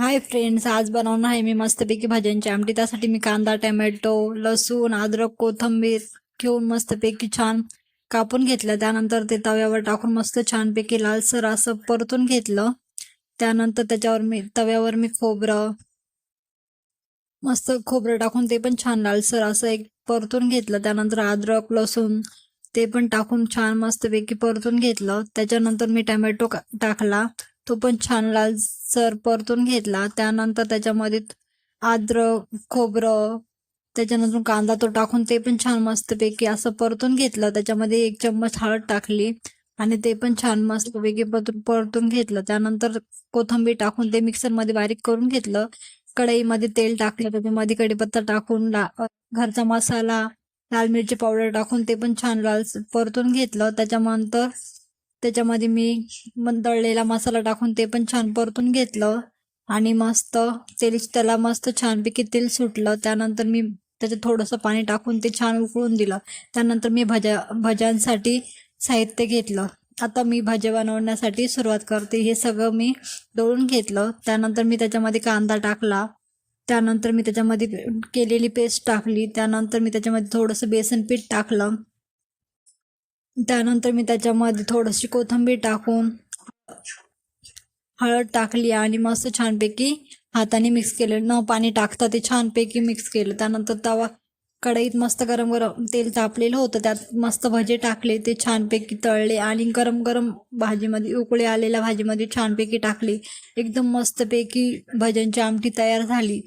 Hi friends, आज बनवणार आहे मी मस्तपैकी भाज्यांची आमटी। त्यासाठी मी कांदा, टोमॅटो, लसूण, अद्रक, कोथिंबीर घेऊन मस्तपैकी छान कापून घेतलं। त्यानंतर ते तव्यावर टाकून मस्त छानपैकी लालसर असं परतून घेतलं। त्यानंतर तव्यावर मी मस्त खोबरं टाकून ते पण छान लालसर असं एक परतून घेतलं। त्यानंतर अद्रक, लसूण ते पण टाकून छान मस्तपैकी परतून घेतलं। त्याच्यानंतर मी टोमॅटो टाकला, तो पण छान लालसर परतून घेतला। त्यानंतर त्याच्यामध्ये अद्रक, खोबरं, त्याच्यानंतर कांदा तो टाकून ते पण छान मस्तपैकी असं परतून घेतलं। त्याच्यामध्ये 1 चम्मच हळद टाकली आणि ते पण छान मस्तपैकी परतून घेतलं। त्यानंतर कोथिंबीर टाकून ते मिक्सरमध्ये बारीक करून घेतलं। कढईमध्ये तेल टाकलं, त्याच्यामध्ये कढीपत्ता टाकून घरचा मसाला, लाल मिरची पावडर टाकून ते पण छान लाल परतून घेतलं। त्याच्यानंतर त्याच्यामध्ये मी दळलेला मसाला टाकून ते पण छान परतून घेतलं आणि मस्त त्याला मस्त छानपैकी तेल सुटलं। त्यानंतर मी त्याच्यात थोडंसं पाणी टाकून ते छान उकळून दिलं। त्यानंतर मी भाज्यांसाठी साहित्य घेतलं। आता मी भाज्या बनवण्यासाठी सुरुवात करते। हे सगळं मी दळून घेतलं। त्यानंतर मी त्याच्यामध्ये कांदा टाकला, त्यानंतर मी त्याच्यामध्ये केलेली पेस्ट टाकली, त्यानंतर मी त्याच्यामध्ये थोडंसं बेसन पीठ टाकलं, त्यानंतर मी त्याच्यामध्ये थोडीशी कोथिंबीर टाकून हळद टाकली आणि मस्त छानपैकी हाताने मिक्स केलं। न पाणी टाकता ते छानपैकी मिक्स केलं। त्यानंतर कढईत मस्त गरम गरम तेल तापलेलं होतं, त्यात मस्त भजे टाकले, ते छानपैकी तळले आणि गरम गरम भाजीमध्ये उकळी आलेल्या भाजीमध्ये छानपैकी टाकली। एकदम मस्तपैकी भज्यांची आमटी तयार झाली।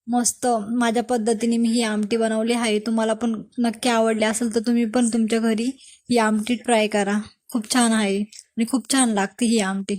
मस्त माझ्या पद्धतीने मी ही आमटी बनवली आहे। तुम्हाला पण नक्की आवडली असेल तर तुम्ही पण तुमच्या घरी ही आमटी ट्राय करा। खूप छान आहे आणि खूप छान लागते ही आमटी।